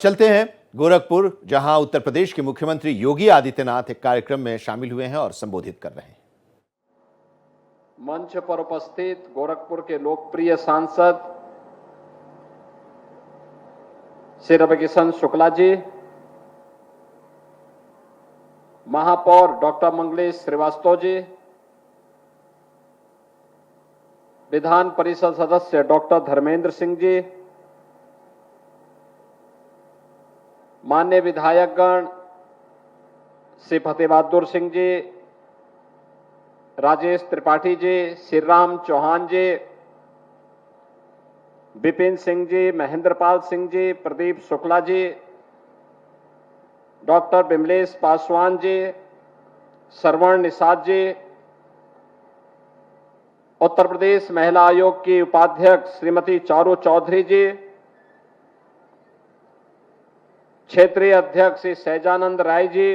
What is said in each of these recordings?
चलते हैं गोरखपुर, जहां उत्तर प्रदेश के मुख्यमंत्री योगी आदित्यनाथ एक कार्यक्रम में शामिल हुए हैं और संबोधित कर रहे हैं। मंच पर उपस्थित गोरखपुर के लोकप्रिय सांसद श्री रविकिशन शुक्ला जी, महापौर डॉक्टर मंगलेश श्रीवास्तव जी, विधान परिषद सदस्य डॉक्टर धर्मेंद्र सिंह जी, माननीय विधायकगण श्री फतेह बहादुर सिंह जी, राजेश त्रिपाठी जी, श्रीराम चौहान जी, विपिन सिंह जी, महेंद्रपाल सिंह जी, प्रदीप शुक्ला जी, डॉक्टर विमलेश पासवान जी, श्रवण निषाद जी, उत्तर प्रदेश महिला आयोग की उपाध्यक्ष श्रीमती चारू चौधरी जी, क्षेत्रीय अध्यक्ष श्री सहजानंद राय जी,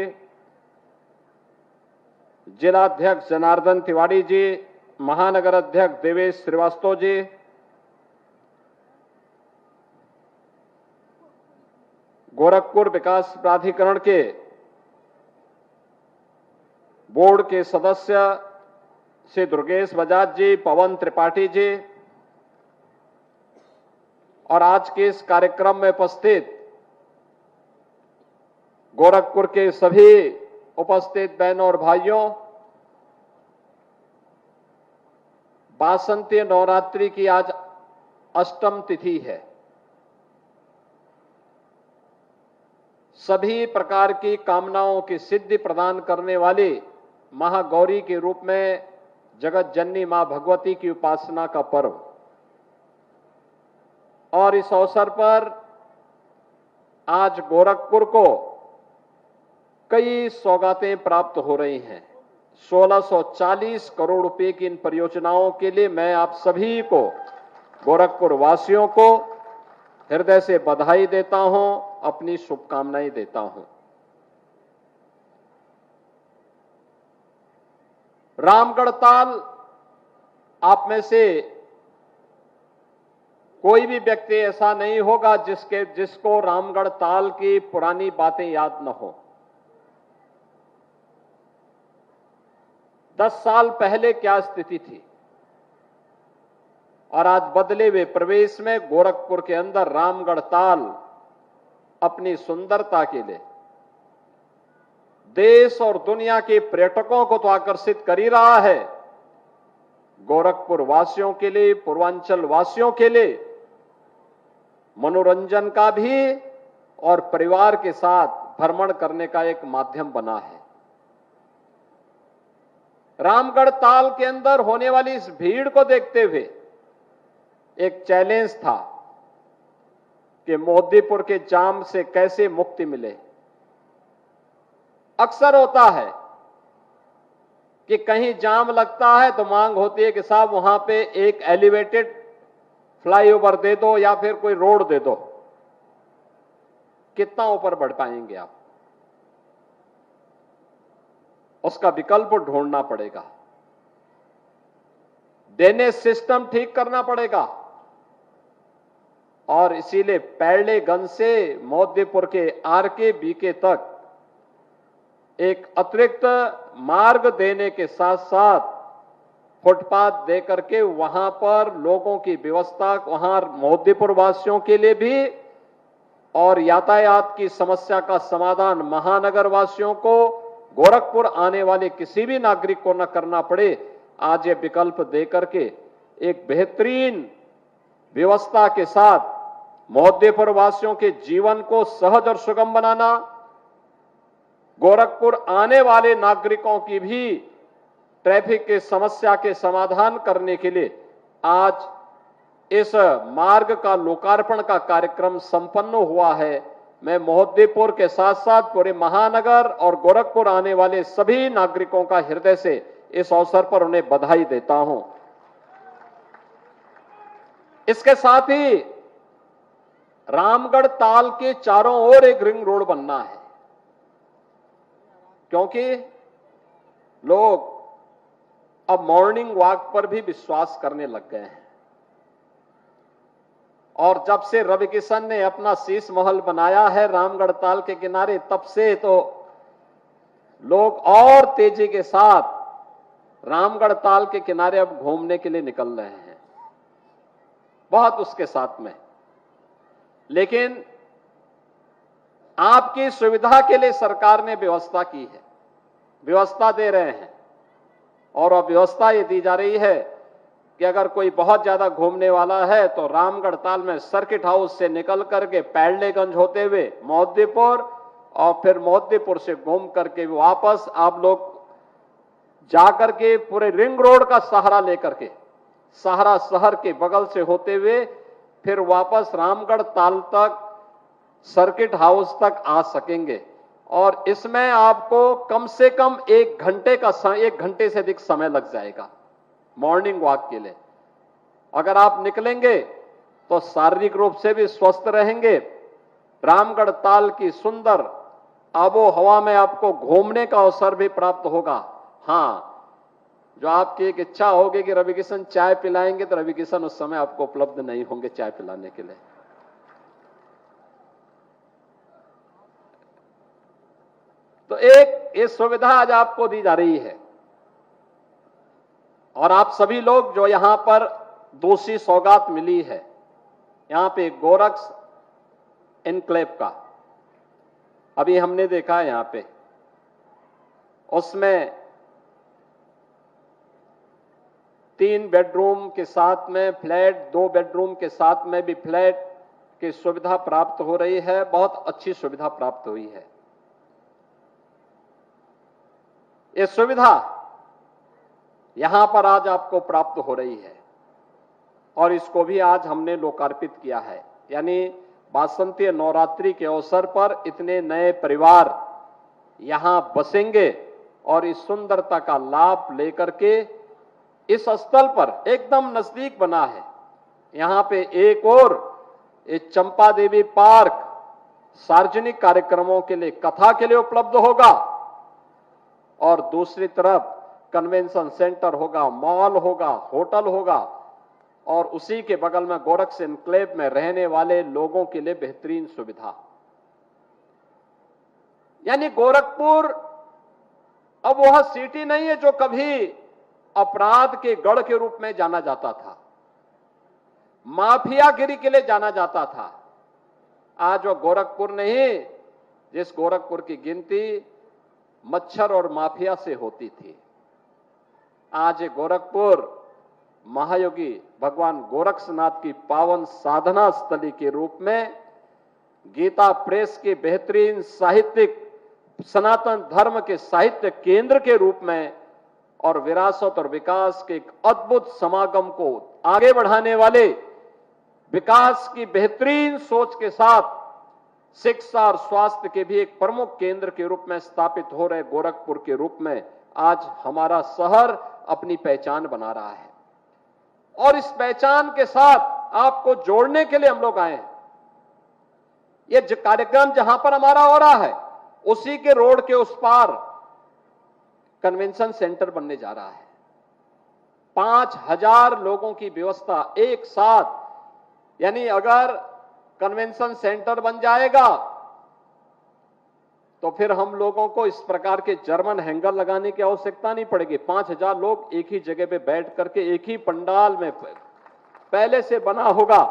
जिला अध्यक्ष जनार्दन तिवारी जी, महानगर अध्यक्ष देवेश श्रीवास्तव जी, गोरखपुर विकास प्राधिकरण के बोर्ड के सदस्य श्री दुर्गेश बजाज जी, पवन त्रिपाठी जी और आज के इस कार्यक्रम में उपस्थित गोरखपुर के सभी उपस्थित बहनों और भाइयों, वासंती नवरात्रि की आज अष्टम तिथि है। सभी प्रकार की कामनाओं की सिद्धि प्रदान करने वाली महागौरी के रूप में जगत जननी मां भगवती की उपासना का पर्व, और इस अवसर पर आज गोरखपुर को कई सौगातें प्राप्त हो रही हैं। 1640 करोड़ रुपए की इन परियोजनाओं के लिए मैं आप सभी को, गोरखपुर वासियों को हृदय से बधाई देता हूं, अपनी शुभकामनाएं देता हूं। रामगढ़ ताल, आप में से कोई भी व्यक्ति ऐसा नहीं होगा जिसको रामगढ़ ताल की पुरानी बातें याद न हो। 10 साल पहले क्या स्थिति थी और आज बदले हुए प्रवेश में गोरखपुर के अंदर रामगढ़ ताल अपनी सुंदरता के लिए देश और दुनिया के पर्यटकों को तो आकर्षित कर ही रहा है, गोरखपुर वासियों के लिए, पूर्वांचल वासियों के लिए मनोरंजन का भी और परिवार के साथ भ्रमण करने का एक माध्यम बना है। रामगढ़ ताल के अंदर होने वाली इस भीड़ को देखते हुए एक चैलेंज था कि मोदीपुर के जाम से कैसे मुक्ति मिले। अक्सर होता है कि कहीं जाम लगता है तो मांग होती है कि साहब वहां पे एक एलिवेटेड फ्लाईओवर दे दो या फिर कोई रोड दे दो। कितना ऊपर बढ़ पाएंगे आप? उसका विकल्प ढूंढना पड़ेगा, ड्रेनेज सिस्टम ठीक करना पड़ेगा, और इसीलिए पैड़लेगंज से मोदीपुर के आरके बीके तक एक अतिरिक्त मार्ग देने के साथ साथ फुटपाथ दे करके वहां पर लोगों की व्यवस्था, वहां मोदीपुर वासियों के लिए भी, और यातायात की समस्या का समाधान महानगर वासियों को, गोरखपुर आने वाले किसी भी नागरिक को न करना पड़े। आज ये विकल्प दे करके एक बेहतरीन व्यवस्था के साथ मोदीपुर वासियों के जीवन को सहज और सुगम बनाना, गोरखपुर आने वाले नागरिकों की भी ट्रैफिक की समस्या के समाधान करने के लिए आज इस मार्ग का लोकार्पण का कार्यक्रम संपन्न हुआ है। मैं मोदीपुर के साथ साथ पूरे महानगर और गोरखपुर आने वाले सभी नागरिकों का हृदय से इस अवसर पर उन्हें बधाई देता हूं। इसके साथ ही रामगढ़ ताल के चारों ओर एक रिंग रोड बनना है, क्योंकि लोग अब मॉर्निंग वॉक पर भी विश्वास करने लग गए हैं। और जब से रवि किशन ने अपना शीश महल बनाया है रामगढ़ ताल के किनारे, तब से तो लोग और तेजी के साथ रामगढ़ ताल के किनारे अब घूमने के लिए निकल रहे हैं, बहुत उसके साथ में। लेकिन आपकी सुविधा के लिए सरकार ने व्यवस्था की है, व्यवस्था दे रहे हैं, और अब व्यवस्था ये दी जा रही है कि अगर कोई बहुत ज्यादा घूमने वाला है तो रामगढ़ ताल में सर्किट हाउस से निकल करके पैडलेगंज होते हुए मोहद्दीपुर, और फिर मोहद्दीपुर से घूम करके वापस आप लोग जाकर के पूरे रिंग रोड का सहारा लेकर के सहारा शहर के बगल से होते हुए फिर वापस रामगढ़ ताल तक सर्किट हाउस तक आ सकेंगे। और इसमें आपको कम से कम 1 घंटे से अधिक समय लग जाएगा मॉर्निंग वॉक के लिए। अगर आप निकलेंगे तो शारीरिक रूप से भी स्वस्थ रहेंगे, रामगढ़ ताल की सुंदर आबो हवा में आपको घूमने का अवसर भी प्राप्त होगा। हाँ, जो आपकी एक इच्छा होगी कि रवि किशन चाय पिलाएंगे, तो रवि किशन उस समय आपको उपलब्ध नहीं होंगे चाय पिलाने के लिए। तो एक ये सुविधा आज आपको दी जा रही है, और आप सभी लोग जो यहां पर दूसरी सौगात मिली है, यहां पे गोरक्स एन्क्लेव का अभी हमने देखा है, यहां पे उसमें 3 बेडरूम के साथ में फ्लैट, 2 बेडरूम के साथ में भी फ्लैट की सुविधा प्राप्त हो रही है, बहुत अच्छी सुविधा प्राप्त हुई है। ये सुविधा यहां पर आज आपको प्राप्त हो रही है, और इसको भी आज हमने लोकार्पित किया है। यानी वासंतीय नवरात्रि के अवसर पर इतने नए परिवार यहां बसेंगे और इस सुंदरता का लाभ लेकर के इस स्थल पर एकदम नजदीक बना है। यहां पे एक और चंपा देवी पार्क सार्वजनिक कार्यक्रमों के लिए, कथा के लिए उपलब्ध होगा, और दूसरी तरफ कन्वेंशन सेंटर होगा, मॉल होगा, होटल होगा, और उसी के बगल में गोरक्स एन्क्लेव में रहने वाले लोगों के लिए बेहतरीन सुविधा। यानी गोरखपुर अब वह सिटी नहीं है जो कभी अपराध के गढ़ के रूप में जाना जाता था, माफियागिरी के लिए जाना जाता था। आज वो गोरखपुर नहीं जिस गोरखपुर की गिनती मच्छर और माफिया से होती थी। आज ये गोरखपुर महायोगी भगवान गोरक्षनाथ की पावन साधना स्थली के रूप में, गीता प्रेस के बेहतरीन साहित्यिक, सनातन धर्म के साहित्य केंद्र के रूप में, और विरासत और विकास के एक अद्भुत समागम को आगे बढ़ाने वाले, विकास की बेहतरीन सोच के साथ शिक्षा और स्वास्थ्य के भी एक प्रमुख केंद्र के रूप में स्थापित हो रहे गोरखपुर के रूप में आज हमारा शहर अपनी पहचान बना रहा है। और इस पहचान के साथ आपको जोड़ने के लिए हम लोग आए हैं। ये कार्यक्रम जहां पर हमारा हो रहा है उसी के रोड के उस पार कन्वेंशन सेंटर बनने जा रहा है। 5000 लोगों की व्यवस्था एक साथ, यानी अगर कन्वेंशन सेंटर बन जाएगा तो फिर हम लोगों को इस प्रकार के जर्मन हैंगर लगाने की आवश्यकता नहीं पड़ेगी। 5000 लोग एक ही जगह पे बैठ करके एक ही पंडाल में पहले से बना होगा,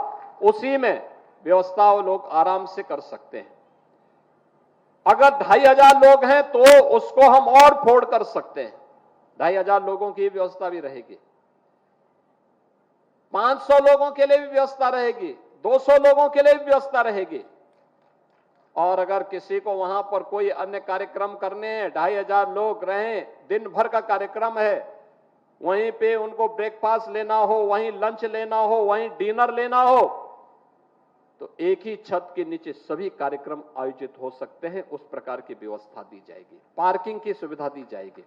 उसी में व्यवस्था वो लोग आराम से कर सकते हैं। अगर 2500 लोग हैं तो उसको हम और फोड़ कर सकते हैं, 2500 लोगों की व्यवस्था भी रहेगी। 500 लोगों के लिए भी व्यवस्था रहेगी, 200 लोगों के लिए भी व्यवस्था रहेगी। और अगर किसी को वहां पर कोई अन्य कार्यक्रम करने हैं, 2500 लोग रहें, दिन भर का कार्यक्रम है, वहीं पे उनको ब्रेकफास्ट लेना हो, वहीं लंच लेना हो, वहीं डिनर लेना हो, तो एक ही छत के नीचे सभी कार्यक्रम आयोजित हो सकते हैं। उस प्रकार की व्यवस्था दी जाएगी, पार्किंग की सुविधा दी जाएगी।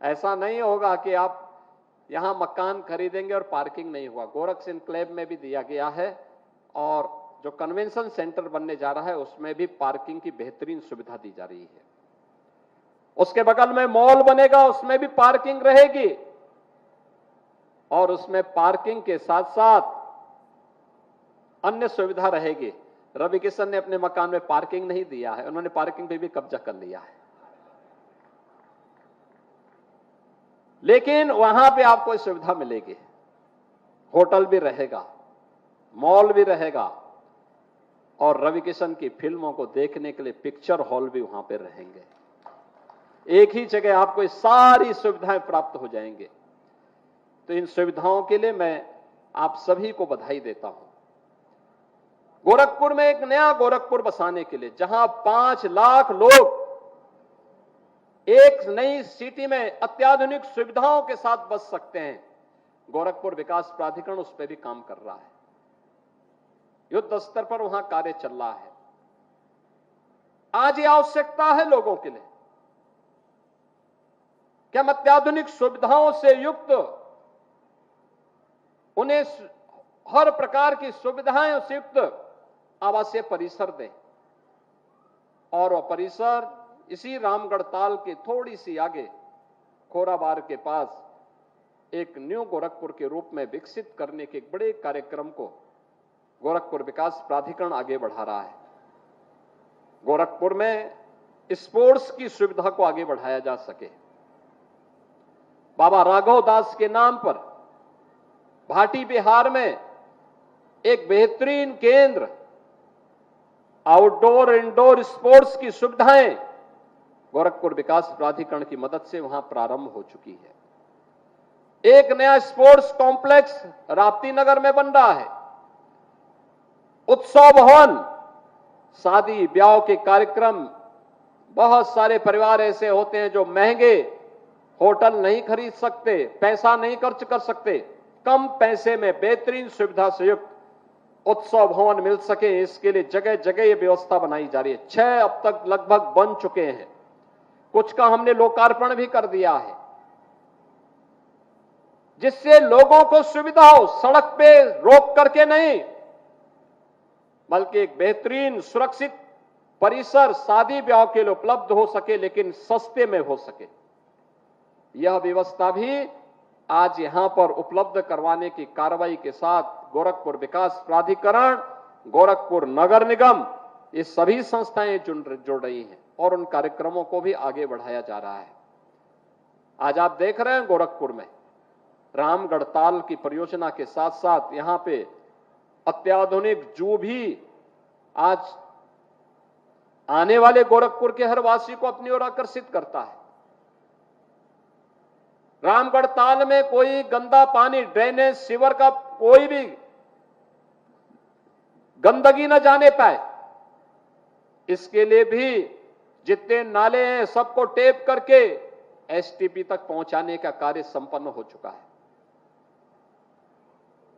ऐसा नहीं होगा कि आप यहां मकान खरीदेंगे और पार्किंग नहीं हुआ। गोरक्स एन्क्लेव में भी दिया गया है, और जो कन्वेंशन सेंटर बनने जा रहा है उसमें भी पार्किंग की बेहतरीन सुविधा दी जा रही है। उसके बगल में मॉल बनेगा, उसमें भी पार्किंग रहेगी, और उसमें पार्किंग के साथ साथ अन्य सुविधा रहेगी। रवि किशन ने अपने मकान में पार्किंग नहीं दिया है, उन्होंने पार्किंग पे भी कब्जा कर लिया है। लेकिन वहां पे आपको सुविधा मिलेगी, होटल भी रहेगा, मॉल भी रहेगा और रवि किशन की फिल्मों को देखने के लिए पिक्चर हॉल भी वहां पे रहेंगे। एक ही जगह आपको ये सारी सुविधाएं प्राप्त हो जाएंगे। तो इन सुविधाओं के लिए मैं आप सभी को बधाई देता हूं। गोरखपुर में एक नया गोरखपुर बसाने के लिए, जहां 5 लाख लोग एक नई सिटी में अत्याधुनिक सुविधाओं के साथ बस सकते हैं, गोरखपुर विकास प्राधिकरण उस पर भी काम कर रहा है। युद्ध स्तर पर वहां कार्य चल रहा है। आज ये आवश्यकता है लोगों के लिए कि हम अत्याधुनिक सुविधाओं से युक्त उन्हें हर प्रकार की सुविधाएं से युक्त आवासीय परिसर दें। और वह परिसर इसी रामगढ़ ताल के थोड़ी सी आगे खोराबार के पास एक न्यू गोरखपुर के रूप में विकसित करने के एक बड़े कार्यक्रम को गोरखपुर विकास प्राधिकरण आगे बढ़ा रहा है। गोरखपुर में स्पोर्ट्स की सुविधा को आगे बढ़ाया जा सके। बाबा राघव दास के नाम पर भाटी बिहार में एक बेहतरीन केंद्र आउटडोर इंडोर स्पोर्ट्स की सुविधाएं गोरखपुर विकास प्राधिकरण की मदद से वहां प्रारंभ हो चुकी है। एक नया स्पोर्ट्स कॉम्प्लेक्स राप्ती नगर में बन रहा है। उत्सव भवन, शादी ब्याह के कार्यक्रम, बहुत सारे परिवार ऐसे होते हैं जो महंगे होटल नहीं खरीद सकते, पैसा नहीं खर्च कर सकते, कम पैसे में बेहतरीन सुविधा से युक्त उत्सव भवन मिल सके, इसके लिए जगह जगह ये व्यवस्था बनाई जा रही है। 6 अब तक लगभग बन चुके हैं, कुछ का हमने लोकार्पण भी कर दिया है, जिससे लोगों को सुविधा हो, सड़क पे रोक करके नहीं, बल्कि एक बेहतरीन सुरक्षित परिसर शादी ब्याह के लिए उपलब्ध हो सके, लेकिन सस्ते में हो सके। यह व्यवस्था भी आज यहां पर उपलब्ध करवाने की कार्रवाई के साथ गोरखपुर विकास प्राधिकरण, गोरखपुर नगर निगम, ये सभी संस्थाएं जुड़ रही हैं और उन कार्यक्रमों को भी आगे बढ़ाया जा रहा है। आज आप देख रहे हैं गोरखपुर में रामगढ़ ताल की परियोजना के साथ साथ यहां पे अत्याधुनिक जू भी आज आने वाले गोरखपुर के हर वासी को अपनी ओर आकर्षित करता है। रामगढ़ ताल में कोई गंदा पानी, ड्रेनेज, सीवर का कोई भी गंदगी न जाने पाए, इसके लिए भी जितने नाले हैं सबको टेप करके एसटीपी तक पहुंचाने का कार्य संपन्न हो चुका है।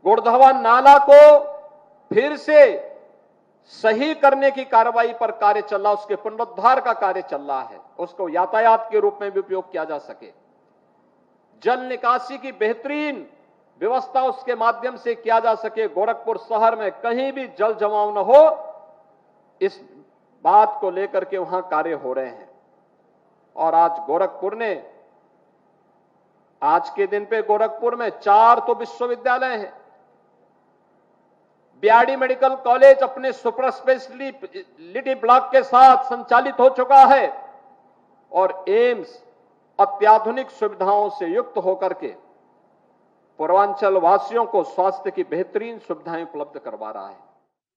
गुड़धवा नाला को फिर से सही करने की कार्रवाई पर कार्य चल रहा है, उसके पुनरुद्धार का कार्य चल रहा है, उसको यातायात के रूप में भी उपयोग किया जा सके। जल निकासी की बेहतरीन व्यवस्था उसके माध्यम से किया जा सके, गोरखपुर शहर में कहीं भी जल जमाव न हो, इस बात को लेकर के वहां कार्य हो रहे हैं। और आज गोरखपुर ने, आज के दिन पे गोरखपुर में 4 तो विश्वविद्यालय हैं। बीआरडी मेडिकल कॉलेज अपने सुपर स्पेशलिटी ब्लॉक के साथ संचालित हो चुका है और एम्स अत्याधुनिक सुविधाओं से युक्त होकर के पूर्वांचल वासियों को स्वास्थ्य की बेहतरीन सुविधाएं उपलब्ध करवा रहा है।